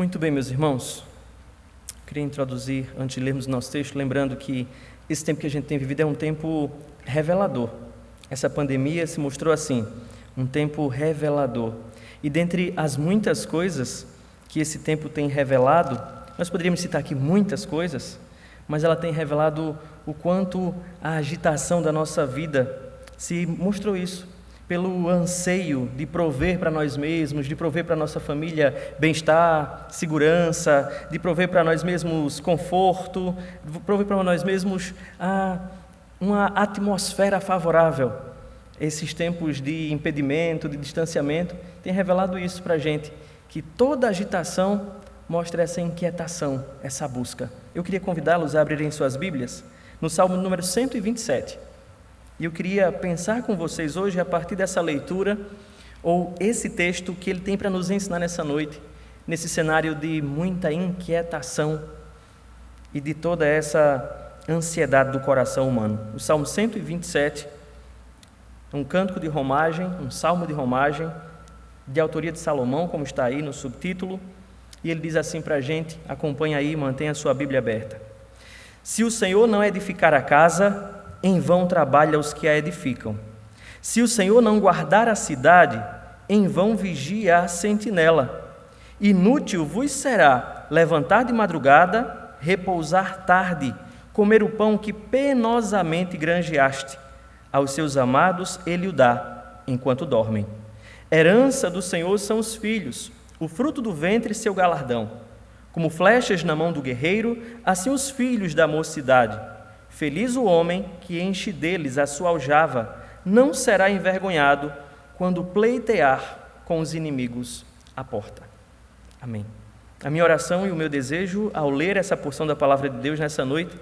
Muito bem, meus irmãos. Queria introduzir, antes de lermos o nosso texto, lembrando que esse tempo que a gente tem vivido é um tempo revelador. Essa pandemia se mostrou assim, um tempo revelador. E dentre as muitas coisas que esse tempo tem revelado, nós poderíamos citar aqui muitas coisas, mas ela tem revelado o quanto a agitação da nossa vida se mostrou isso, pelo anseio de prover para nós mesmos, de prover para a nossa família bem-estar, segurança, de prover para nós mesmos conforto, de prover para nós mesmos uma atmosfera favorável. Esses tempos de impedimento, de distanciamento, têm revelado isso para a gente, que toda agitação mostra essa inquietação, essa busca. Eu queria convidá-los a abrirem suas Bíblias no Salmo número 127. E eu queria pensar com vocês hoje, a partir dessa leitura, ou esse texto que ele tem para nos ensinar nessa noite, nesse cenário de muita inquietação e de toda essa ansiedade do coração humano. O Salmo 127, um cântico de romagem, um salmo de romagem, de autoria de Salomão, como está aí no subtítulo, e ele diz assim para a gente, acompanha aí, mantenha a sua Bíblia aberta. Se o Senhor não edificar a casa, em vão trabalha os que a edificam. Se o Senhor não guardar a cidade, em vão vigia a sentinela. Inútil vos será levantar de madrugada, repousar tarde, comer o pão que penosamente granjeaste. Aos seus amados ele o dá, enquanto dormem. Herança do Senhor são os filhos, o fruto do ventre seu galardão. Como flechas na mão do guerreiro, assim os filhos da mocidade. Feliz o homem que enche deles a sua aljava, não será envergonhado quando pleitear com os inimigos à porta. Amém. A minha oração e o meu desejo ao ler essa porção da palavra de Deus nessa noite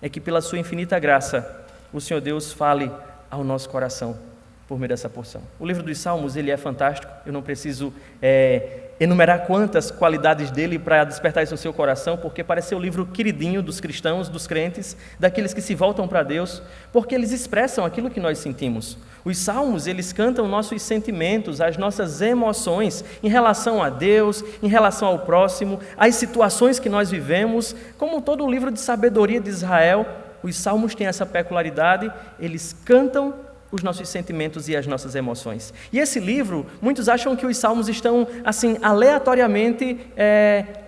é que pela sua infinita graça o Senhor Deus fale ao nosso coração por meio dessa porção. O livro dos Salmos, ele é fantástico, eu não preciso enumerar quantas qualidades dele para despertar isso no seu coração, porque parece ser o livro queridinho dos cristãos, dos crentes, daqueles que se voltam para Deus, porque eles expressam aquilo que nós sentimos. Os Salmos, eles cantam nossos sentimentos, as nossas emoções em relação a Deus, em relação ao próximo, às situações que nós vivemos. Como todo o livro de sabedoria de Israel, os Salmos têm essa peculiaridade, eles cantam os nossos sentimentos e as nossas emoções. E esse livro, muitos acham que os salmos estão, assim, aleatoriamente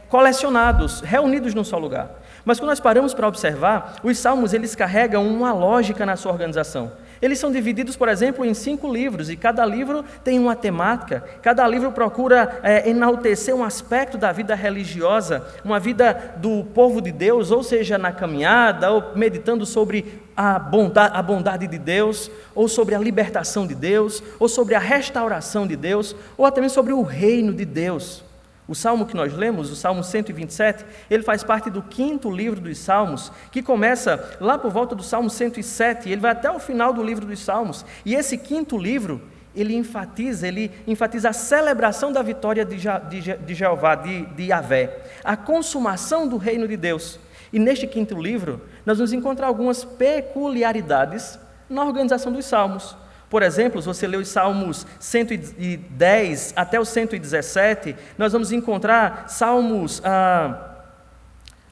colecionados, reunidos num só lugar. Mas quando nós paramos para observar, os salmos, eles carregam uma lógica na sua organização. Eles são divididos, por exemplo, em 5 livros, e cada livro tem uma temática, cada livro procura enaltecer um aspecto da vida religiosa, uma vida do povo de Deus, ou seja, na caminhada, ou meditando sobre a bondade de Deus, ou sobre a libertação de Deus, ou sobre a restauração de Deus, ou até mesmo sobre o reino de Deus. O salmo que nós lemos, o Salmo 127, ele faz parte do 5º livro dos Salmos, que começa lá por volta do Salmo 107, ele vai até o final do livro dos Salmos. E esse 5º livro, ele enfatiza a celebração da vitória de Jeová, de Yahvé, a consumação do reino de Deus. E neste 5º livro, nós vamos encontrar algumas peculiaridades na organização dos Salmos. Por exemplo, se você ler os Salmos 110 até o 117, nós vamos encontrar salmos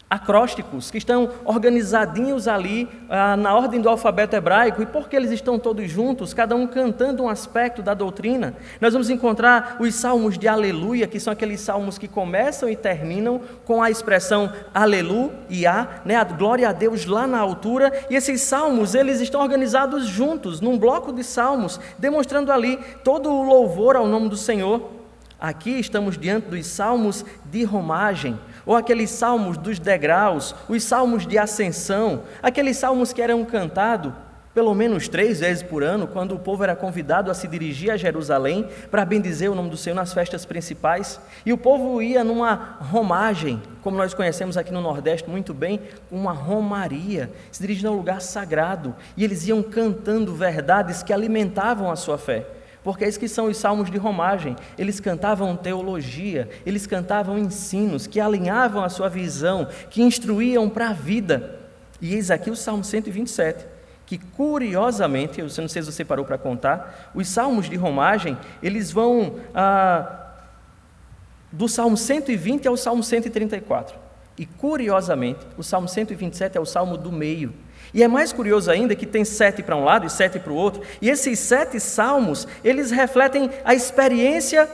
acrósticos, que estão organizadinhos ali na ordem do alfabeto hebraico. E porque eles estão todos juntos, cada um cantando um aspecto da doutrina, nós vamos encontrar os salmos de aleluia, que são aqueles salmos que começam e terminam com a expressão aleluia, né, a glória a Deus lá na altura. E esses salmos, eles estão organizados juntos, num bloco de salmos, demonstrando ali todo o louvor ao nome do Senhor. Aqui estamos diante dos salmos de romagem, ou aqueles salmos dos degraus, os salmos de ascensão, aqueles salmos que eram cantados pelo menos 3 vezes por ano, quando o povo era convidado a se dirigir a Jerusalém para bendizer o nome do Senhor nas festas principais. E o povo ia numa romagem, como nós conhecemos aqui no Nordeste muito bem, uma romaria, se dirigindo a um lugar sagrado, e eles iam cantando verdades que alimentavam a sua fé. Porque é isso que são os salmos de romagem. Eles cantavam teologia, eles cantavam ensinos que alinhavam a sua visão, que instruíam para a vida. E eis aqui o Salmo 127, que curiosamente, eu não sei se você parou para contar, os salmos de romagem, eles vão do Salmo 120 ao Salmo 134. E, curiosamente, o Salmo 127 é o Salmo do meio. E é mais curioso ainda que tem 7 para um lado e 7 para o outro. E esses 7 salmos, eles refletem a experiência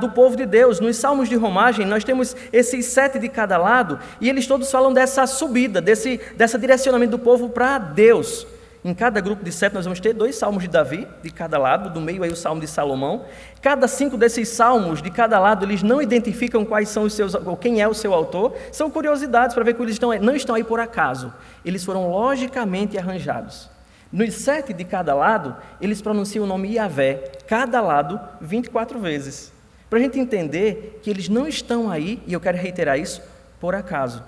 do povo de Deus. Nos salmos de romagem, nós temos esses 7 de cada lado, e eles todos falam dessa subida, desse direcionamento do povo para Deus. Em cada grupo de 7 nós vamos ter 2 salmos de Davi, de cada lado, do meio aí o salmo de Salomão. Cada 5 desses salmos, de cada lado, eles não identificam quais são os seus, ou quem é o seu autor. São curiosidades para ver que eles não estão aí por acaso. Eles foram logicamente arranjados. Nos 7 de cada lado, eles pronunciam o nome Yahvé, cada lado, 24 vezes. Para a gente entender que eles não estão aí, e eu quero reiterar isso, por acaso.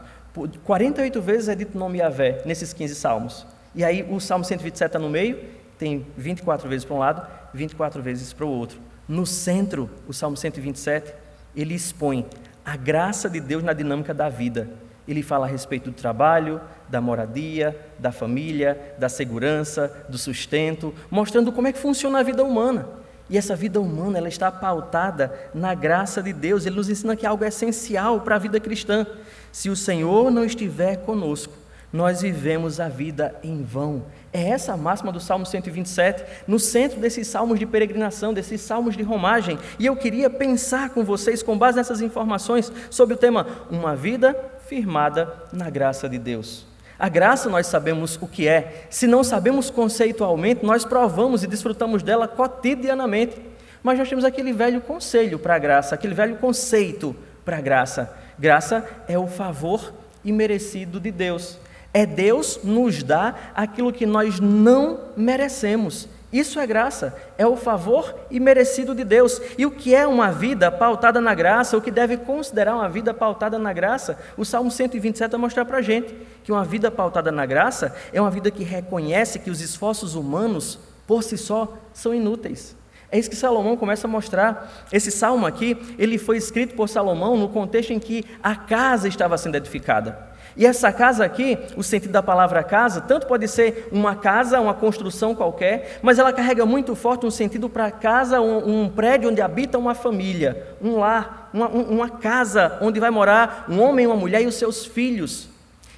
48 vezes é dito o nome Yahvé nesses 15 salmos. E aí o Salmo 127 está no meio, tem 24 vezes para um lado, 24 vezes para o outro. No centro, o Salmo 127, ele expõe a graça de Deus na dinâmica da vida. Ele fala a respeito do trabalho, da moradia, da família, da segurança, do sustento, mostrando como é que funciona a vida humana. E essa vida humana, ela está pautada na graça de Deus. Ele nos ensina que é algo essencial para a vida cristã. Se o Senhor não estiver conosco, nós vivemos a vida em vão. É essa a máxima do Salmo 127, no centro desses salmos de peregrinação, desses salmos de romagem. E eu queria pensar com vocês, com base nessas informações, sobre o tema uma vida firmada na graça de Deus. A graça nós sabemos o que é. Se não sabemos conceitualmente, nós provamos e desfrutamos dela cotidianamente. Mas nós temos aquele velho conselho para a graça, aquele velho conceito para a graça. Graça é o favor imerecido de Deus. É Deus nos dar aquilo que nós não merecemos. Isso é graça, é o favor imerecido de Deus. E o que é uma vida pautada na graça, o que deve considerar uma vida pautada na graça? O Salmo 127 vai mostrar para a gente que uma vida pautada na graça é uma vida que reconhece que os esforços humanos, por si só, são inúteis. É isso que Salomão começa a mostrar. Esse salmo aqui, ele foi escrito por Salomão no contexto em que a casa estava sendo edificada. E essa casa aqui, o sentido da palavra casa, tanto pode ser uma casa, uma construção qualquer, mas ela carrega muito forte um sentido para casa, um prédio onde habita uma família, um lar, uma casa onde vai morar um homem, uma mulher e os seus filhos.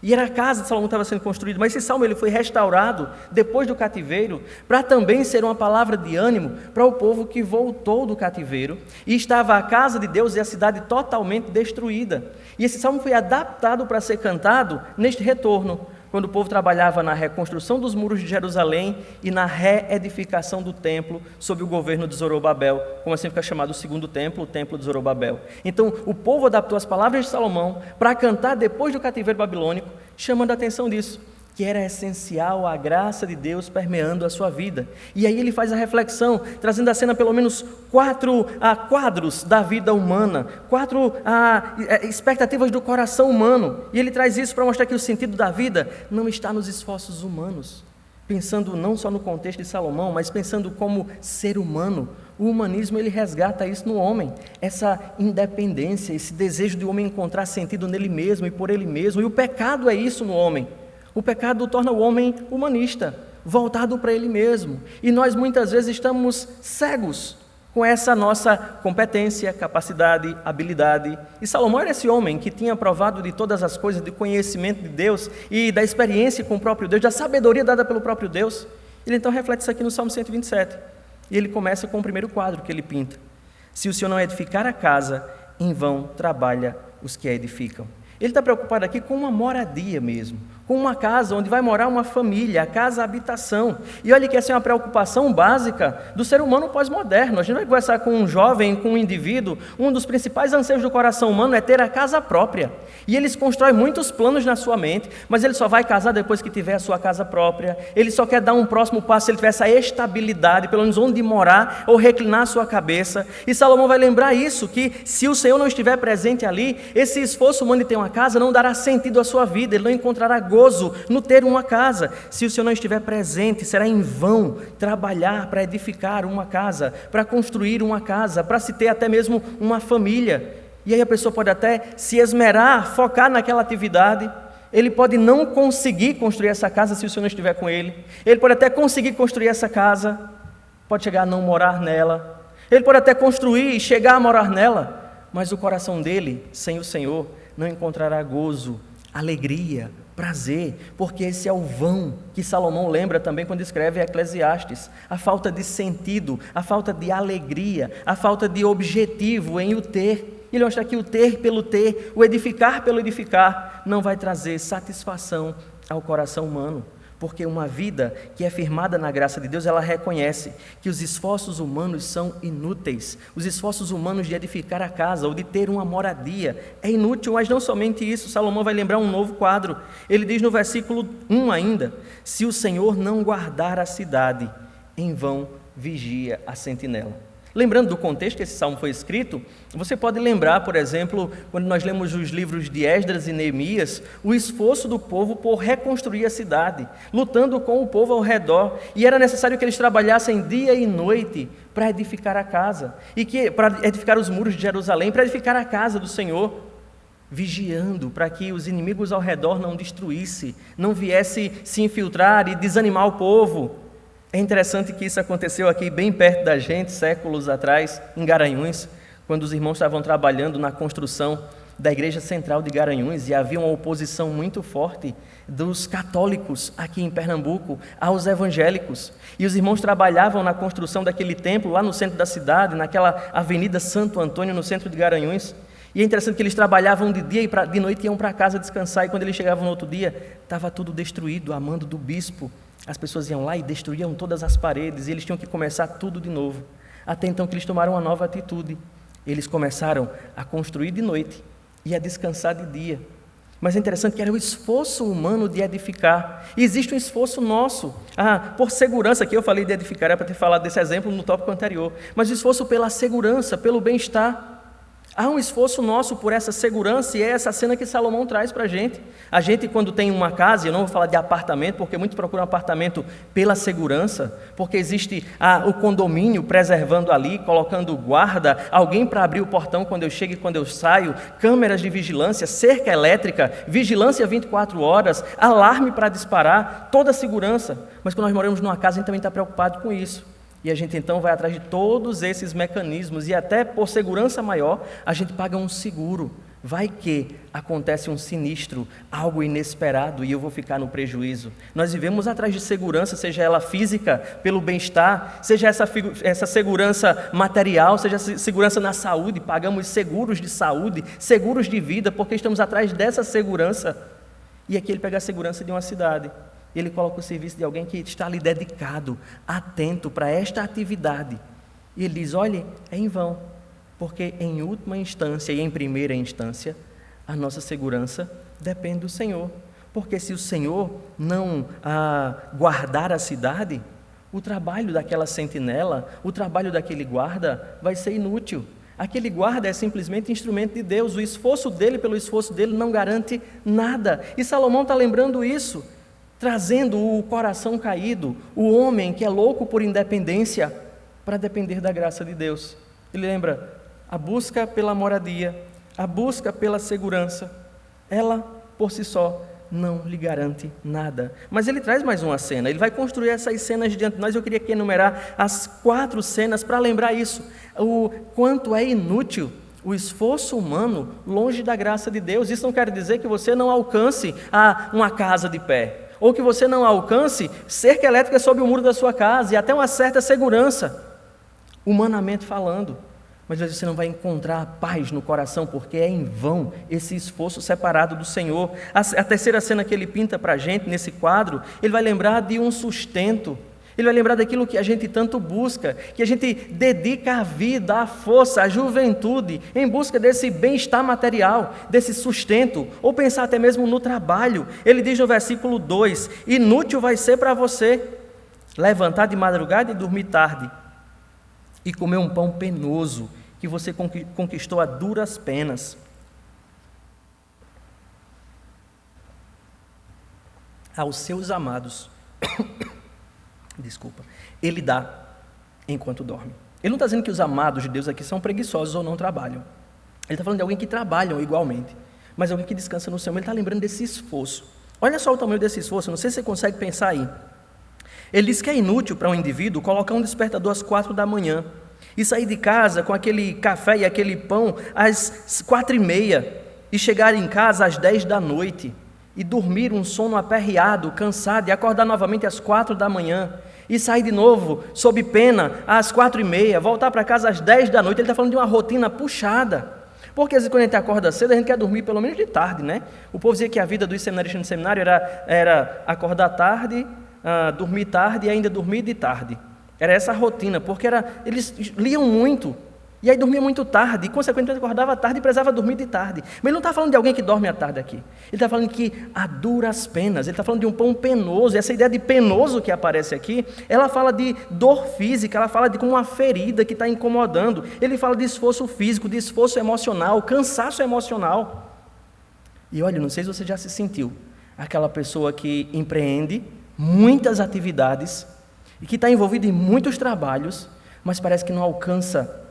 E era a casa de Salomão que estava sendo construída, mas esse salmo ele foi restaurado depois do cativeiro, para também ser uma palavra de ânimo para o povo que voltou do cativeiro, e estava a casa de Deus e a cidade totalmente destruída. E esse salmo foi adaptado para ser cantado neste retorno, quando o povo trabalhava na reconstrução dos muros de Jerusalém e na reedificação do templo sob o governo de Zorobabel, como assim fica chamado o segundo templo, o templo de Zorobabel. Então, o povo adaptou as palavras de Salomão para cantar depois do cativeiro babilônico, chamando a atenção disso, que era essencial a graça de Deus permeando a sua vida. E aí ele faz a reflexão, trazendo à cena pelo menos 4 quadros da vida humana, 4 expectativas do coração humano. E ele traz isso para mostrar que o sentido da vida não está nos esforços humanos, pensando não só no contexto de Salomão, mas pensando como ser humano. O humanismo ele resgata isso no homem, essa independência, esse desejo de o homem encontrar sentido nele mesmo e por ele mesmo. E o pecado é isso no homem. O pecado torna o homem humanista, voltado para ele mesmo. E nós muitas vezes estamos cegos com essa nossa competência, capacidade, habilidade. E Salomão era esse homem que tinha provado de todas as coisas, de conhecimento de Deus e da experiência com o próprio Deus, da sabedoria dada pelo próprio Deus. Ele então reflete isso aqui no Salmo 127. E ele começa com o primeiro quadro que ele pinta. Se o Senhor não edificar a casa, em vão trabalha os que a edificam. Ele está preocupado aqui com uma moradia mesmo, com uma casa onde vai morar uma família, a casa, a habitação. E olha que essa é uma preocupação básica do ser humano pós-moderno. A gente vai conversar com um jovem, com um indivíduo, um dos principais anseios do coração humano é ter a casa própria. E eles constroem muitos planos na sua mente, mas ele só vai casar depois que tiver a sua casa própria. Ele só quer dar um próximo passo se ele tiver essa estabilidade, pelo menos onde morar ou reclinar a sua cabeça. E Salomão vai lembrar isso, que se o Senhor não estiver presente ali, esse esforço humano de ter uma casa não dará sentido à sua vida, ele não encontrará gozo no ter uma casa. Se o Senhor não estiver presente, será em vão trabalhar para edificar uma casa, para construir uma casa, para se ter até mesmo uma família. E aí a pessoa pode até se esmerar, focar naquela atividade. Ele pode não conseguir construir essa casa se o Senhor não estiver com ele. Ele pode até conseguir construir essa casa, pode chegar a não morar nela. Ele pode até construir e chegar a morar nela, mas o coração dele, sem o Senhor, não encontrará gozo, alegria, prazer, porque esse é o vão que Salomão lembra também quando escreve Eclesiastes. A falta de sentido, a falta de alegria, a falta de objetivo em o ter. Ele mostra que o ter pelo ter, o edificar pelo edificar, não vai trazer satisfação ao coração humano. Porque uma vida que é firmada na graça de Deus, ela reconhece que os esforços humanos são inúteis. Os esforços humanos de edificar a casa ou de ter uma moradia é inútil, mas não somente isso. Salomão vai lembrar um novo quadro. Ele diz no versículo 1 ainda: se o Senhor não guardar a cidade, em vão vigia a sentinela. Lembrando do contexto que esse salmo foi escrito, você pode lembrar, por exemplo, quando nós lemos os livros de Esdras e Neemias, o esforço do povo por reconstruir a cidade, lutando com o povo ao redor, e era necessário que eles trabalhassem dia e noite para edificar a casa, para edificar os muros de Jerusalém, para edificar a casa do Senhor, vigiando para que os inimigos ao redor não destruíssem, não viessem se infiltrar e desanimar o povo. É interessante que isso aconteceu aqui bem perto da gente, séculos atrás, em Garanhuns, quando os irmãos estavam trabalhando na construção da igreja central de Garanhuns, e havia uma oposição muito forte dos católicos aqui em Pernambuco aos evangélicos. E os irmãos trabalhavam na construção daquele templo lá no centro da cidade, naquela avenida Santo Antônio, no centro de Garanhuns. E é interessante que eles trabalhavam de dia e de noite iam para casa descansar, e quando eles chegavam no outro dia, estava tudo destruído, a mando do bispo. As pessoas iam lá e destruíam todas as paredes, e eles tinham que começar tudo de novo. Até então que eles tomaram uma nova atitude. Eles começaram a construir de noite e a descansar de dia. Mas é interessante que era o esforço humano de edificar. E existe um esforço nosso. Por segurança, aqui eu falei de edificar, era para ter falado desse exemplo no tópico anterior. Mas o esforço pela segurança, pelo bem-estar. Há um esforço nosso por essa segurança, e é essa cena que Salomão traz para a gente. A gente, quando tem uma casa, eu não vou falar de apartamento, porque muitos procuram apartamento pela segurança, porque existe o condomínio preservando ali, colocando guarda, alguém para abrir o portão quando eu chego e quando eu saio, câmeras de vigilância, cerca elétrica, vigilância 24 horas, alarme para disparar, toda a segurança. Mas quando nós moramos numa casa, a gente também está preocupado com isso. E a gente então vai atrás de todos esses mecanismos, e até por segurança maior, a gente paga um seguro. Vai que acontece um sinistro, algo inesperado, e eu vou ficar no prejuízo. Nós vivemos atrás de segurança, seja ela física, pelo bem-estar, seja essa segurança material, seja segurança na saúde, pagamos seguros de saúde, seguros de vida, porque estamos atrás dessa segurança. E aqui ele pega a segurança de uma cidade. Ele coloca o serviço de alguém que está ali dedicado, atento para esta atividade. E ele diz, olhe, é em vão, porque em última instância e em primeira instância, a nossa segurança depende do Senhor. Porque se o Senhor não guardar a cidade, o trabalho daquela sentinela, o trabalho daquele guarda vai ser inútil. Aquele guarda é simplesmente instrumento de Deus, o esforço dele pelo esforço dele não garante nada. E Salomão está lembrando isso, trazendo o coração caído, o homem que é louco por independência, para depender da graça de Deus. Ele lembra, a busca pela moradia, a busca pela segurança, ela por si só não lhe garante nada. Mas ele traz mais uma cena, ele vai construir essas cenas diante de nós. Eu queria aqui enumerar as 4 cenas para lembrar isso, o quanto é inútil o esforço humano longe da graça de Deus. Isso não quer dizer que você não alcance uma casa de pé, ou que você não alcance cerca elétrica sobre o muro da sua casa, e até uma certa segurança, humanamente falando. Mas você não vai encontrar paz no coração, porque é em vão esse esforço separado do Senhor. A terceira cena que ele pinta para a gente nesse quadro, ele vai lembrar de um sustento. Ele vai lembrar daquilo que a gente tanto busca, que a gente dedica a vida, a força, a juventude, em busca desse bem-estar material, desse sustento, ou pensar até mesmo no trabalho. Ele diz no versículo 2, inútil vai ser para você levantar de madrugada e dormir tarde, e comer um pão penoso, que você conquistou a duras penas. Aos seus amados, ele dá enquanto dorme. Ele não está dizendo que os amados de Deus aqui são preguiçosos ou não trabalham. Ele está falando de alguém que trabalham igualmente, mas alguém que descansa no Senhor. Ele está lembrando desse esforço. Olha só o tamanho desse esforço, não sei se você consegue pensar aí. Ele diz que é inútil para um indivíduo colocar um despertador às 4 da manhã, e sair de casa com aquele café e aquele pão às 4h30 e chegar em casa às 10 da noite e dormir um sono aperreado, cansado e acordar novamente às 4 da manhã e sair de novo sob pena às 4h30, voltar para casa às 10 da noite. Ele está falando de uma rotina puxada. Porque às vezes quando a gente acorda cedo, a gente quer dormir pelo menos de tarde, né? O povo dizia que a vida dos seminaristas no seminário era acordar tarde, dormir tarde e ainda dormir de tarde. Era essa a rotina, porque eles liam muito, e aí dormia muito tarde, e consequentemente acordava tarde e precisava dormir de tarde. Mas ele não está falando de alguém que dorme à tarde aqui. Ele está falando que a duras penas, ele está falando de um pão penoso, e essa ideia de penoso que aparece aqui, ela fala de dor física, ela fala de como uma ferida que está incomodando, ele fala de esforço físico, de esforço emocional, cansaço emocional. E olha, não sei se você já se sentiu aquela pessoa que empreende muitas atividades, e que está envolvido em muitos trabalhos, mas parece que não alcança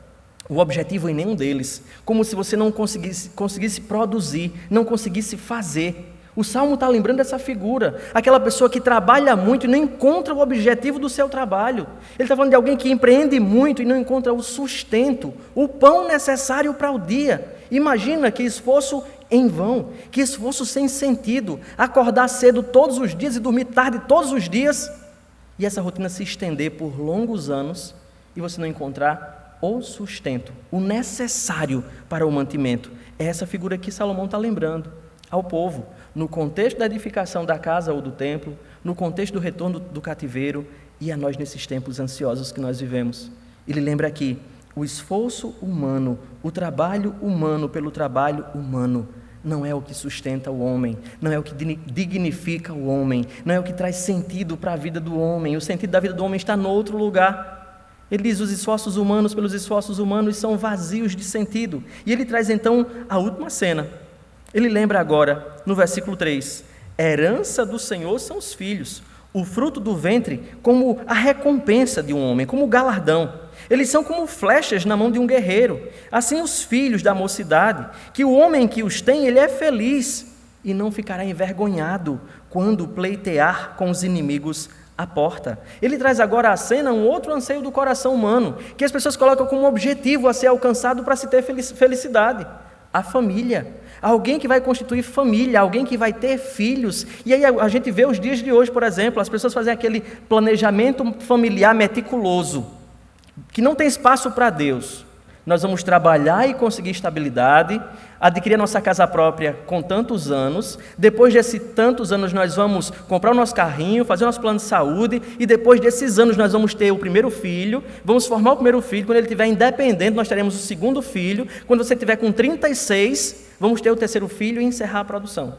o objetivo em nenhum deles, como se você não conseguisse produzir, não conseguisse fazer. O Salmo está lembrando dessa figura, aquela pessoa que trabalha muito e não encontra o objetivo do seu trabalho. Ele está falando de alguém que empreende muito e não encontra o sustento, o pão necessário para o dia. Imagina que esforço em vão, que esforço sem sentido, acordar cedo todos os dias e dormir tarde todos os dias, e essa rotina se estender por longos anos e você não encontrar o sustento, o necessário para o mantimento. É essa figura que Salomão está lembrando ao povo, no contexto da edificação da casa ou do templo, no contexto do retorno do cativeiro e a nós nesses tempos ansiosos que nós vivemos. Ele lembra aqui, o esforço humano, o trabalho humano pelo trabalho humano, não é o que sustenta o homem, não é o que dignifica o homem, não é o que traz sentido para a vida do homem. O sentido da vida do homem está em outro lugar. Ele diz, os esforços humanos pelos esforços humanos são vazios de sentido. E ele traz então a última cena. Ele lembra agora, no versículo 3, herança do Senhor são os filhos, o fruto do ventre como a recompensa de um homem, como o galardão. Eles são como flechas na mão de um guerreiro. Assim os filhos da mocidade, que o homem que os tem, ele é feliz e não ficará envergonhado quando pleitear com os inimigos à porta. Ele traz agora à cena um outro anseio do coração humano, que as pessoas colocam como objetivo a ser alcançado para se ter felicidade. A família. Alguém que vai constituir família, alguém que vai ter filhos. E aí a gente vê os dias de hoje, por exemplo, as pessoas fazem aquele planejamento familiar meticuloso, que não tem espaço para Deus. Nós vamos trabalhar e conseguir estabilidade, adquirir a nossa casa própria com tantos anos, depois desses tantos anos nós vamos comprar o nosso carrinho, fazer o nosso plano de saúde, e depois desses anos nós vamos ter o primeiro filho, vamos formar o primeiro filho, quando ele estiver independente nós teremos o segundo filho, quando você estiver com 36, vamos ter o terceiro filho e encerrar a produção.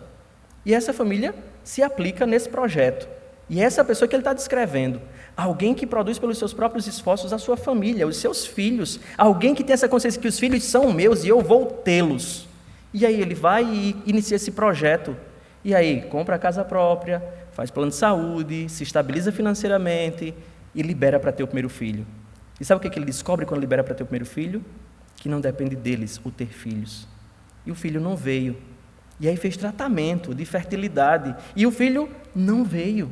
E essa família se aplica nesse projeto. E essa pessoa que ele está descrevendo, alguém que produz pelos seus próprios esforços a sua família, os seus filhos, alguém que tem essa consciência que os filhos são meus e eu vou tê-los. E aí ele vai e inicia esse projeto. E aí compra a casa própria, faz plano de saúde, se estabiliza financeiramente e libera para ter o primeiro filho. E sabe o que ele descobre quando libera para ter o primeiro filho? Que não depende deles o ter filhos. E o filho não veio. E aí fez tratamento de fertilidade. E o filho não veio.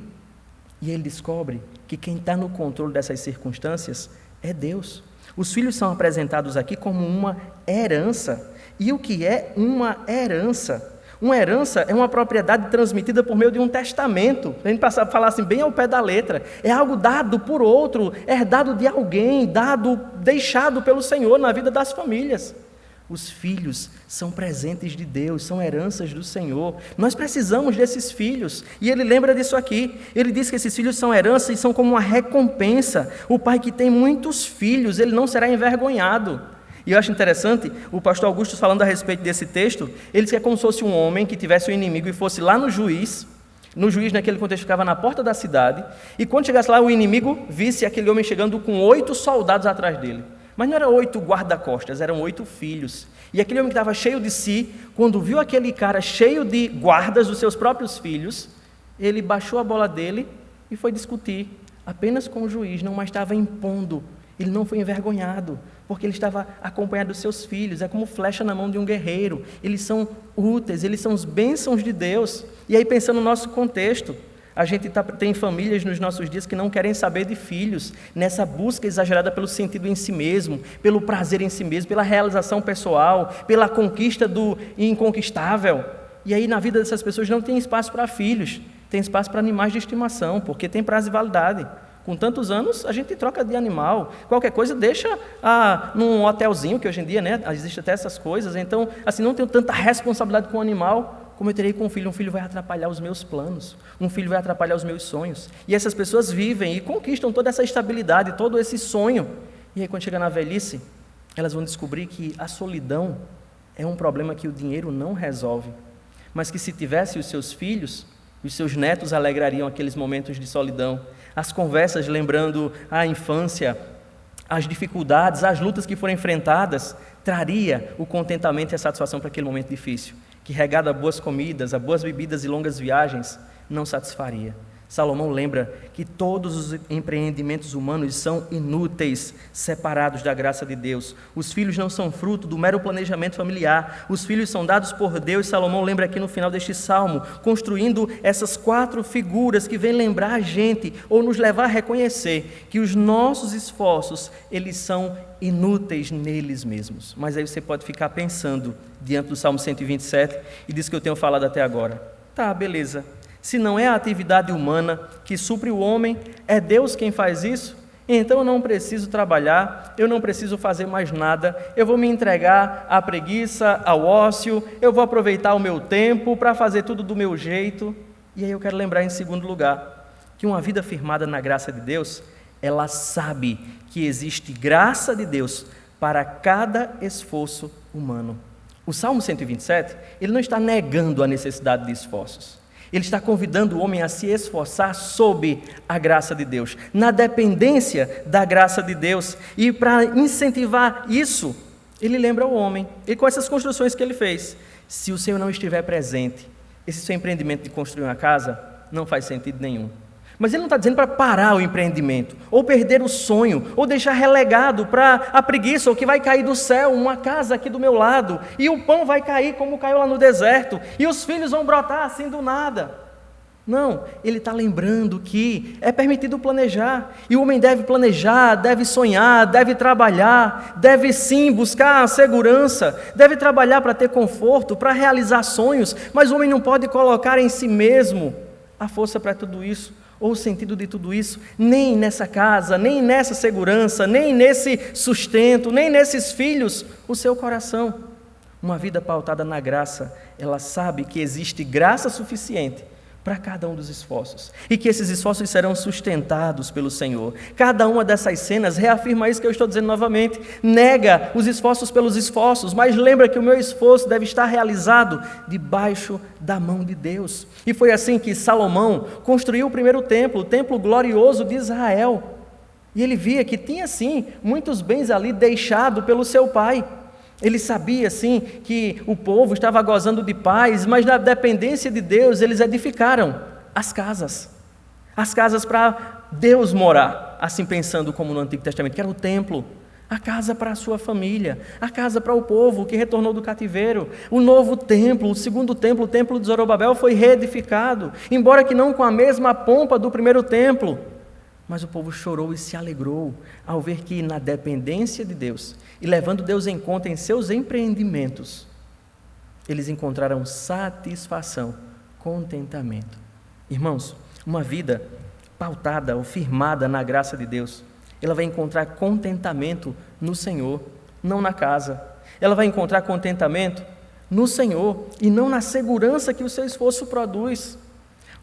E ele descobre que quem está no controle dessas circunstâncias é Deus. Os filhos são apresentados aqui como uma herança. E o que é uma herança? Uma herança é uma propriedade transmitida por meio de um testamento. A gente falar assim bem ao pé da letra. É algo dado por outro, herdado de alguém, deixado pelo Senhor na vida das famílias. Os filhos são presentes de Deus, são heranças do Senhor. Nós precisamos desses filhos. E ele lembra disso aqui. Ele diz que esses filhos são heranças e são como uma recompensa. O pai que tem muitos filhos, ele não será envergonhado. E eu acho interessante, o pastor Augusto falando a respeito desse texto, ele diz que é como se fosse um homem que tivesse um inimigo e fosse lá no juiz naquele contexto ficava na porta da cidade, e quando chegasse lá o inimigo visse aquele homem chegando com 8 soldados atrás dele. Mas não eram 8 guarda-costas, eram 8 filhos. E aquele homem que estava cheio de si, quando viu aquele cara cheio de guardas dos seus próprios filhos, ele baixou a bola dele e foi discutir apenas com o juiz, não mais estava impondo. Ele não foi envergonhado, porque ele estava acompanhado dos seus filhos. É como flecha na mão de um guerreiro. Eles são úteis, eles são as bênçãos de Deus. E aí, pensando no nosso contexto, A gente tem famílias nos nossos dias que não querem saber de filhos, nessa busca exagerada pelo sentido em si mesmo, pelo prazer em si mesmo, pela realização pessoal, pela conquista do inconquistável. E aí na vida dessas pessoas não tem espaço para filhos, tem espaço para animais de estimação, porque tem prazo de validade. Com tantos anos, a gente troca de animal. Qualquer coisa deixa num hotelzinho, que hoje em dia, né, existe até essas coisas. Então, assim, não tenho tanta responsabilidade com o animal como eu terei com um filho. Um filho vai atrapalhar os meus planos. Um filho vai atrapalhar os meus sonhos. E essas pessoas vivem e conquistam toda essa estabilidade, todo esse sonho. E aí, quando chega na velhice, elas vão descobrir que a solidão é um problema que o dinheiro não resolve. Mas que se tivesse os seus filhos, os seus netos alegrariam aqueles momentos de solidão. As conversas lembrando a infância, as dificuldades, as lutas que foram enfrentadas, traria o contentamento e a satisfação para aquele momento difícil, que regado a boas comidas, a boas bebidas e longas viagens, não satisfaria. Salomão lembra que todos os empreendimentos humanos são inúteis, separados da graça de Deus. Os filhos não são fruto do mero planejamento familiar. Os filhos são dados por Deus. Salomão lembra aqui no final deste salmo, construindo essas 4 figuras que vêm lembrar a gente, ou nos levar a reconhecer que os nossos esforços, eles são inúteis neles mesmos. Mas aí você pode ficar pensando, diante do Salmo 127, e disso que eu tenho falado até agora. Tá, beleza. Se não é a atividade humana que supre o homem, é Deus quem faz isso, então eu não preciso trabalhar, eu não preciso fazer mais nada, eu vou me entregar à preguiça, ao ócio, eu vou aproveitar o meu tempo para fazer tudo do meu jeito. E aí eu quero lembrar em segundo lugar, que uma vida firmada na graça de Deus, ela sabe que existe graça de Deus para cada esforço humano. O Salmo 127, ele não está negando a necessidade de esforços. Ele está convidando o homem a se esforçar sob a graça de Deus, na dependência da graça de Deus. E para incentivar isso, ele lembra o homem, e com essas construções que ele fez, se o Senhor não estiver presente, esse seu empreendimento de construir uma casa não faz sentido nenhum. Mas ele não está dizendo para parar o empreendimento, ou perder o sonho, ou deixar relegado para a preguiça, ou que vai cair do céu uma casa aqui do meu lado, e o pão vai cair como caiu lá no deserto, e os filhos vão brotar assim do nada. Não, ele está lembrando que é permitido planejar, e o homem deve planejar, deve sonhar, deve trabalhar, deve sim buscar a segurança, deve trabalhar para ter conforto, para realizar sonhos, mas o homem não pode colocar em si mesmo a força para tudo isso, ou o sentido de tudo isso, nem nessa casa, nem nessa segurança, nem nesse sustento, nem nesses filhos, o seu coração. Uma vida pautada na graça, ela sabe que existe graça suficiente para cada um dos esforços, e que esses esforços serão sustentados pelo Senhor. Cada uma dessas cenas reafirma isso que eu estou dizendo novamente, nega os esforços pelos esforços, mas lembra que o meu esforço deve estar realizado debaixo da mão de Deus. E foi assim que Salomão construiu o primeiro templo, o templo glorioso de Israel, e ele via que tinha sim muitos bens ali deixado pelo seu pai. Ele sabia, sim, que o povo estava gozando de paz, mas na dependência de Deus, eles edificaram as casas para Deus morar, assim pensando como no Antigo Testamento, que era o templo, a casa para a sua família, a casa para o povo que retornou do cativeiro. O novo templo, o segundo templo, o templo de Zorobabel, foi reedificado, embora que não com a mesma pompa do primeiro templo. Mas o povo chorou e se alegrou ao ver que na dependência de Deus e levando Deus em conta em seus empreendimentos, eles encontraram satisfação, contentamento. Irmãos, uma vida pautada ou firmada na graça de Deus, ela vai encontrar contentamento no Senhor, não na casa. Ela vai encontrar contentamento no Senhor e não na segurança que o seu esforço produz.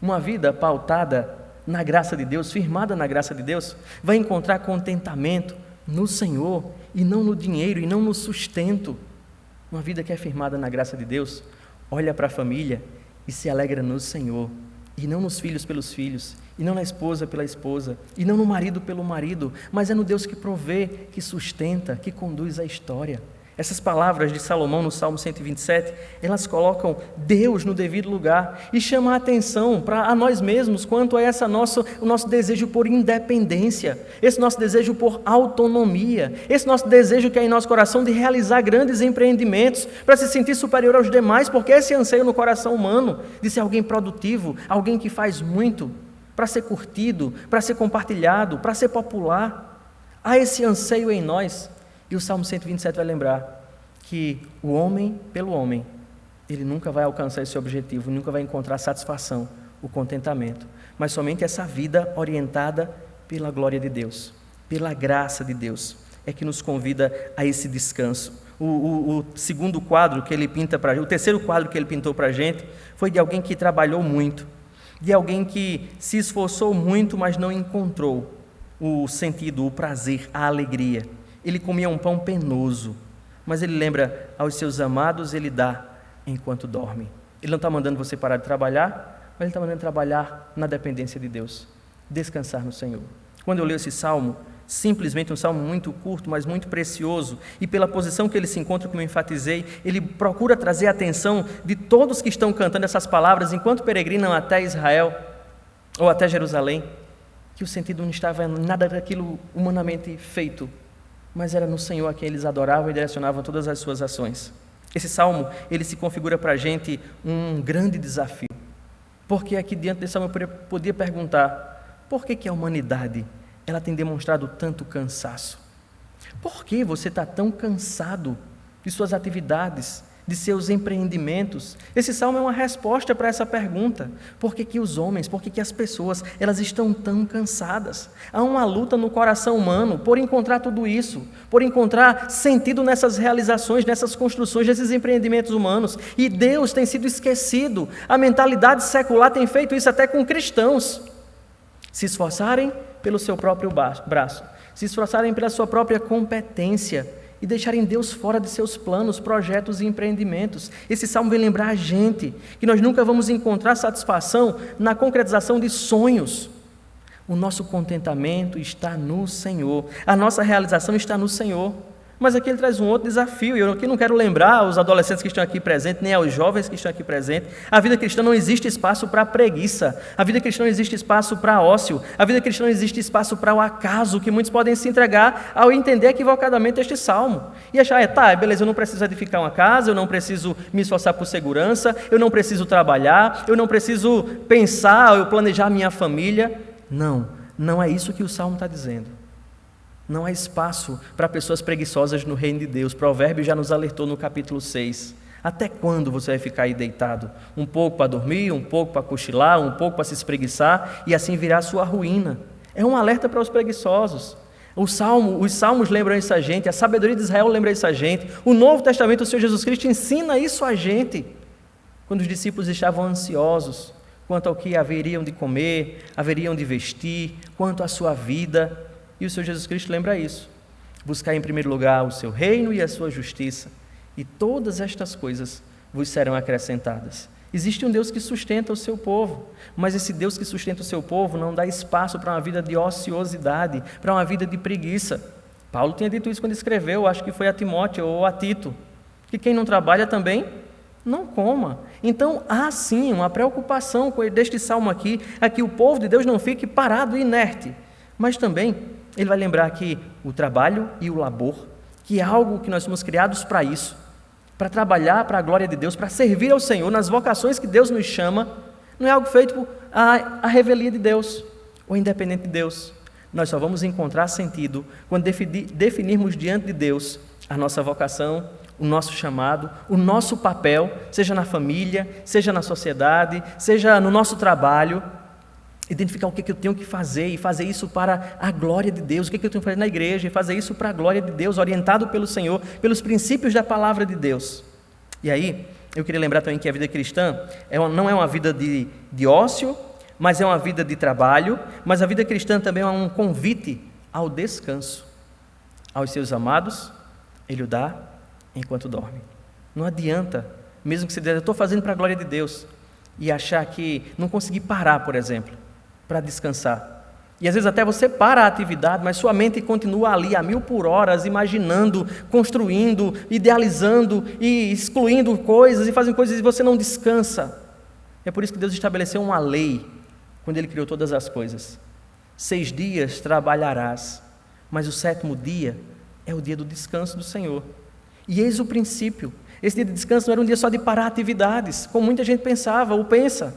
Uma vida pautada na graça de Deus, firmada na graça de Deus, vai encontrar contentamento no Senhor e não no dinheiro e não no sustento. Uma vida que é firmada na graça de Deus, olha para a família e se alegra no Senhor, e não nos filhos pelos filhos, e não na esposa pela esposa, e não no marido pelo marido, mas é no Deus que provê, que sustenta, que conduz a história. Essas palavras de Salomão no Salmo 127, elas colocam Deus no devido lugar e chamam a atenção a nós mesmos quanto a o nosso desejo por independência, esse nosso desejo por autonomia, esse nosso desejo que é em nosso coração de realizar grandes empreendimentos para se sentir superior aos demais, porque esse anseio no coração humano de ser alguém produtivo, alguém que faz muito, para ser curtido, para ser compartilhado, para ser popular. Há esse anseio em nós. E o Salmo 127 vai lembrar que o homem pelo homem, ele nunca vai alcançar esse objetivo, nunca vai encontrar satisfação, o contentamento, mas somente essa vida orientada pela glória de Deus, pela graça de Deus, é que nos convida a esse descanso. O segundo quadro que ele pinta para a gente, o terceiro quadro que ele pintou para a gente, foi de alguém que trabalhou muito, de alguém que se esforçou muito, mas não encontrou o sentido, o prazer, a alegria. Ele comia um pão penoso, mas ele lembra, aos seus amados ele dá enquanto dorme. Ele não está mandando você parar de trabalhar, mas ele está mandando trabalhar na dependência de Deus, descansar no Senhor. Quando eu leio esse salmo, simplesmente um salmo muito curto, mas muito precioso, e pela posição que ele se encontra, como eu enfatizei, ele procura trazer a atenção de todos que estão cantando essas palavras enquanto peregrinam até Israel ou até Jerusalém, que o sentido não estava em nada daquilo humanamente feito, mas era no Senhor a quem eles adoravam e direcionavam todas as suas ações. Esse salmo, ele se configura para a gente um grande desafio, porque aqui diante desse salmo eu podia perguntar, por que a humanidade ela tem demonstrado tanto cansaço? Por que você está tão cansado de suas atividades, de seus empreendimentos? Esse salmo é uma resposta para essa pergunta. Por que os homens, por que as pessoas, elas estão tão cansadas? Há uma luta no coração humano por encontrar tudo isso, por encontrar sentido nessas realizações, nessas construções, nesses empreendimentos humanos. E Deus tem sido esquecido. A mentalidade secular tem feito isso até com cristãos. Se esforçarem pelo seu próprio braço, se esforçarem pela sua própria competência e deixarem Deus fora de seus planos, projetos e empreendimentos. Esse salmo vem lembrar a gente que nós nunca vamos encontrar satisfação na concretização de sonhos. O nosso contentamento está no Senhor, a nossa realização está no Senhor. Mas aqui ele traz um outro desafio, e eu aqui não quero lembrar aos adolescentes que estão aqui presentes, nem aos jovens que estão aqui presentes. A vida cristã não existe espaço para preguiça, a vida cristã não existe espaço para ócio, a vida cristã não existe espaço para o acaso, que muitos podem se entregar ao entender equivocadamente este salmo. E achar, beleza, eu não preciso edificar uma casa, eu não preciso me esforçar por segurança, eu não preciso trabalhar, eu não preciso pensar ou planejar minha família. Não é isso que o salmo está dizendo. Não há espaço para pessoas preguiçosas no reino de Deus. Provérbios já nos alertou no capítulo 6. Até quando você vai ficar aí deitado? Um pouco para dormir, um pouco para cochilar, um pouco para se espreguiçar, e assim virá a sua ruína. É um alerta para os preguiçosos. Os salmos lembram isso a gente, a sabedoria de Israel lembra isso a gente, o Novo Testamento, o Senhor Jesus Cristo ensina isso a gente. Quando os discípulos estavam ansiosos quanto ao que haveriam de comer, haveriam de vestir, quanto à sua vida. E o Senhor Jesus Cristo lembra isso. Buscar em primeiro lugar o seu reino e a sua justiça, e todas estas coisas vos serão acrescentadas. Existe um Deus que sustenta o seu povo, mas esse Deus que sustenta o seu povo não dá espaço para uma vida de ociosidade, para uma vida de preguiça. Paulo tinha dito isso quando escreveu, acho que foi a Timóteo ou a Tito, que quem não trabalha também não coma. Então há sim uma preocupação deste salmo aqui, é que o povo de Deus não fique parado e inerte, mas também ele vai lembrar que o trabalho e o labor, que é algo que nós somos criados para isso, para trabalhar para a glória de Deus, para servir ao Senhor nas vocações que Deus nos chama, não é algo feito à revelia de Deus ou independente de Deus. Nós só vamos encontrar sentido quando definirmos diante de Deus a nossa vocação, o nosso chamado, o nosso papel, seja na família, seja na sociedade, seja no nosso trabalho. Identificar o que eu tenho que fazer e fazer isso para a glória de Deus, o que eu tenho que fazer na igreja e fazer isso para a glória de Deus, orientado pelo Senhor, pelos princípios da palavra de Deus. E aí, eu queria lembrar também que a vida cristã não é uma vida de ócio, mas é uma vida de trabalho, mas a vida cristã também é um convite ao descanso. Aos seus amados, Ele o dá enquanto dorme. Não adianta, mesmo que você diga, eu estou fazendo para a glória de Deus, e achar que não conseguir parar, por exemplo, para descansar. E às vezes até você para a atividade, mas sua mente continua ali a 1000 por hora, imaginando, construindo, idealizando e excluindo coisas e fazendo coisas e você não descansa. É por isso que Deus estabeleceu uma lei quando Ele criou todas as coisas. 6 dias trabalharás, mas o 7º dia é o dia do descanso do Senhor. E eis o princípio. Esse dia de descanso não era um dia só de parar atividades, como muita gente pensava ou pensa.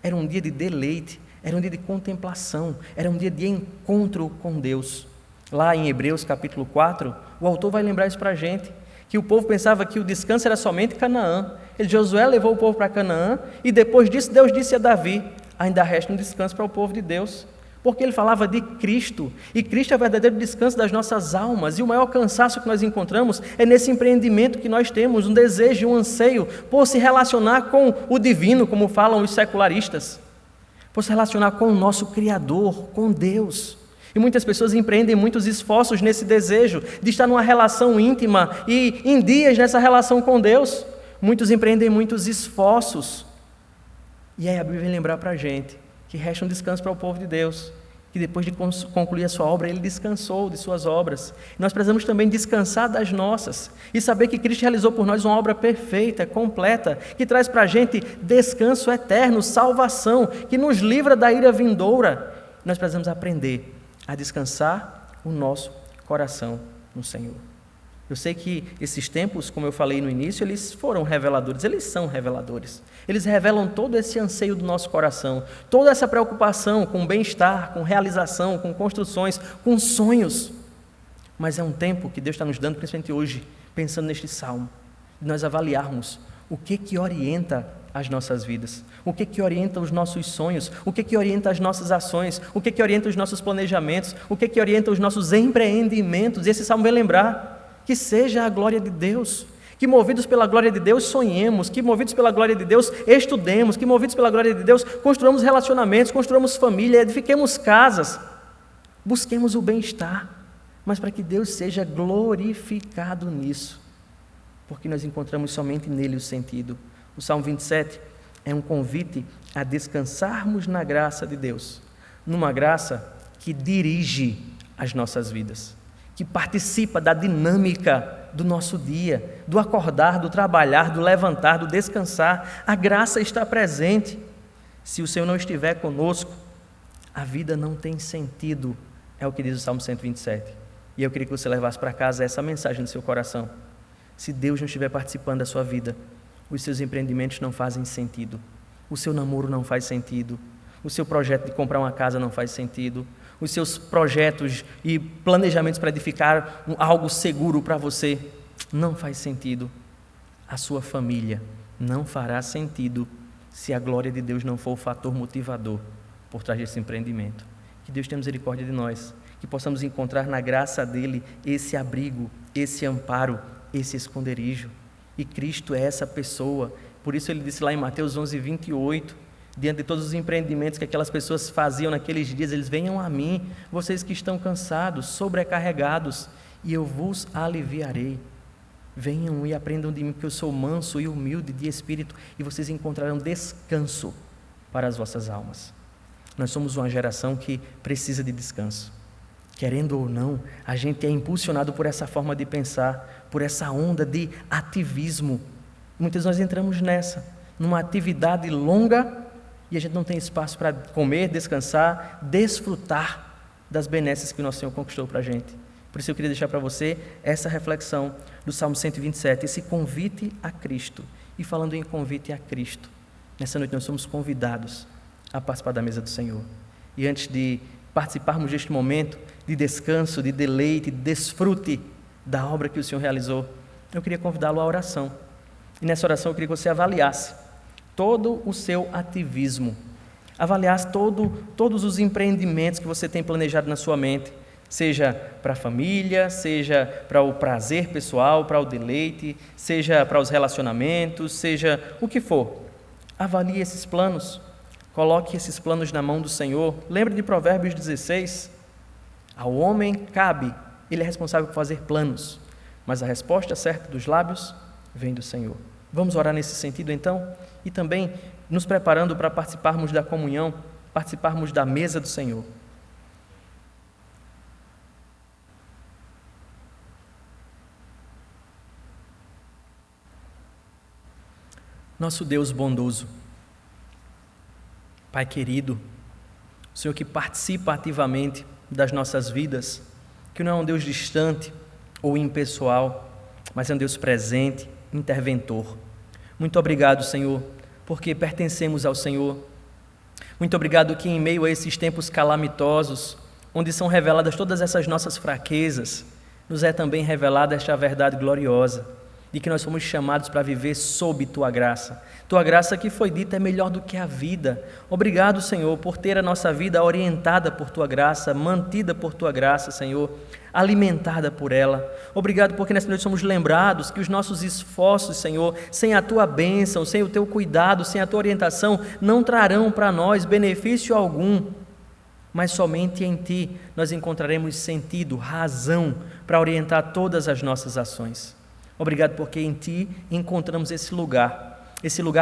Era um dia de deleite, era um dia de contemplação, era um dia de encontro com Deus. Lá em Hebreus capítulo 4, o autor vai lembrar isso para a gente, que o povo pensava que o descanso era somente Canaã. Josué levou o povo para Canaã, e depois disso Deus disse a Davi, ainda resta um descanso para o povo de Deus, porque ele falava de Cristo, e Cristo é o verdadeiro descanso das nossas almas, e o maior cansaço que nós encontramos é nesse empreendimento que nós temos, um desejo, um anseio por se relacionar com o divino, como falam os secularistas, por se relacionar com o nosso Criador, com Deus. E muitas pessoas empreendem muitos esforços nesse desejo de estar numa relação íntima e em dias nessa relação com Deus. Muitos empreendem muitos esforços. E aí a Bíblia vem lembrar para a gente que resta um descanso para o povo de Deus, que depois de concluir a sua obra, ele descansou de suas obras. Nós precisamos também descansar das nossas e saber que Cristo realizou por nós uma obra perfeita, completa, que traz para a gente descanso eterno, salvação, que nos livra da ira vindoura. Nós precisamos aprender a descansar o nosso coração no Senhor. Eu sei que esses tempos, como eu falei no início, eles foram reveladores, eles são reveladores. Eles revelam todo esse anseio do nosso coração, toda essa preocupação com bem-estar, com realização, com construções, com sonhos. Mas é um tempo que Deus está nos dando, principalmente hoje, pensando neste salmo, de nós avaliarmos o que orienta as nossas vidas, o que orienta os nossos sonhos, o que orienta as nossas ações, o que orienta os nossos planejamentos, o que orienta os nossos empreendimentos. E esse salmo vai lembrar que seja a glória de Deus, que movidos pela glória de Deus sonhemos, que movidos pela glória de Deus estudemos, que movidos pela glória de Deus construamos relacionamentos, construamos família, edifiquemos casas, busquemos o bem-estar, mas para que Deus seja glorificado nisso, porque nós encontramos somente nele o sentido. O Salmo 27 é um convite a descansarmos na graça de Deus, numa graça que dirige as nossas vidas, que participa da dinâmica do nosso dia, do acordar, do trabalhar, do levantar, do descansar. A graça está presente. Se o Senhor não estiver conosco, a vida não tem sentido, é o que diz o Salmo 127. E eu queria que você levasse para casa essa mensagem no seu coração. Se Deus não estiver participando da sua vida, os seus empreendimentos não fazem sentido, o seu namoro não faz sentido, o seu projeto de comprar uma casa não faz sentido, os seus projetos e planejamentos para edificar algo seguro para você não faz sentido. A sua família não fará sentido se a glória de Deus não for o fator motivador por trás desse empreendimento. Que Deus tenha misericórdia de nós, que possamos encontrar na graça dele esse abrigo, esse amparo, esse esconderijo. E Cristo é essa pessoa. Por isso ele disse lá em Mateus 11:28, diante de todos os empreendimentos que aquelas pessoas faziam naqueles dias, eles: venham a mim, vocês que estão cansados, sobrecarregados, e eu vos aliviarei. Venham e aprendam de mim, porque eu sou manso e humilde de espírito, e vocês encontrarão descanso para as vossas almas. Nós somos uma geração que precisa de descanso. Querendo ou não, a gente é impulsionado por essa forma de pensar, por essa onda de ativismo. Muitas vezes nós entramos numa atividade longa, e a gente não tem espaço para comer, descansar, desfrutar das benesses que o nosso Senhor conquistou para a gente. Por isso eu queria deixar para você essa reflexão do Salmo 127, esse convite a Cristo. E falando em convite a Cristo, nessa noite nós somos convidados a participar da mesa do Senhor. E antes de participarmos deste momento de descanso, de deleite, de desfrute da obra que o Senhor realizou, eu queria convidá-lo à oração. E nessa oração eu queria que você avaliasse todo o seu ativismo, avaliasse todos os empreendimentos que você tem planejado na sua mente, seja para a família, seja para o prazer pessoal, para o deleite, seja para os relacionamentos, seja o que for. Avalie esses planos, coloque esses planos na mão do Senhor. Lembre de Provérbios 16, ao homem cabe, ele é responsável por fazer planos, mas a resposta certa dos lábios vem do Senhor. Vamos orar nesse sentido então? E também nos preparando para participarmos da comunhão, participarmos da mesa do Senhor. Nosso Deus bondoso, Pai querido, o Senhor que participa ativamente das nossas vidas, que não é um Deus distante ou impessoal, mas é um Deus presente, interventor. Muito obrigado, Senhor, porque pertencemos ao Senhor. Muito obrigado que em meio a esses tempos calamitosos, onde são reveladas todas essas nossas fraquezas, nos é também revelada esta verdade gloriosa, de que nós somos chamados para viver sob Tua graça. Tua graça que foi dita é melhor do que a vida. Obrigado, Senhor, por ter a nossa vida orientada por Tua graça, mantida por Tua graça, Senhor, alimentada por ela. Obrigado porque nessa noite somos lembrados que os nossos esforços, Senhor, sem a Tua bênção, sem o Teu cuidado, sem a Tua orientação, não trarão para nós benefício algum, mas somente em Ti nós encontraremos sentido, razão para orientar todas as nossas ações. Obrigado porque em Ti encontramos esse lugar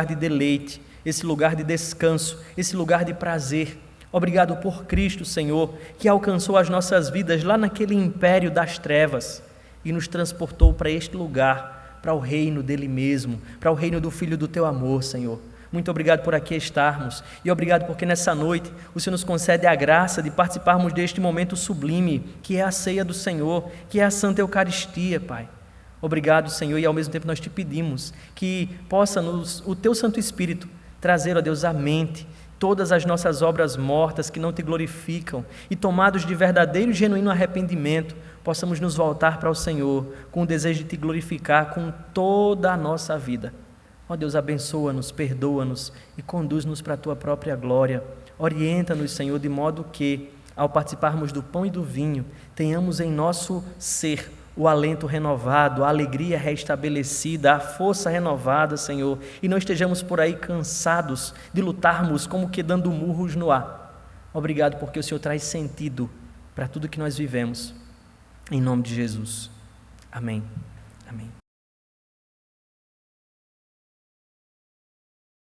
de deleite, esse lugar de descanso, esse lugar de prazer. Obrigado por Cristo, Senhor, que alcançou as nossas vidas lá naquele império das trevas e nos transportou para este lugar, para o reino dEle mesmo, para o reino do Filho do Teu amor, Senhor. Muito obrigado por aqui estarmos e obrigado porque nessa noite o Senhor nos concede a graça de participarmos deste momento sublime, que é a ceia do Senhor, que é a Santa Eucaristia, Pai. Obrigado, Senhor, e ao mesmo tempo nós te pedimos que possa o Teu Santo Espírito trazer, ó Deus, à mente todas as nossas obras mortas que não Te glorificam e tomados de verdadeiro e genuíno arrependimento, possamos nos voltar para o Senhor com o desejo de Te glorificar com toda a nossa vida. Ó Deus, abençoa-nos, perdoa-nos e conduz-nos para a Tua própria glória. Orienta-nos, Senhor, de modo que, ao participarmos do pão e do vinho, tenhamos em nosso ser o alento renovado, a alegria restabelecida, a força renovada, Senhor, e não estejamos por aí cansados de lutarmos como que dando murros no ar. Obrigado porque o Senhor traz sentido para tudo que nós vivemos. Em nome de Jesus. Amém. Amém.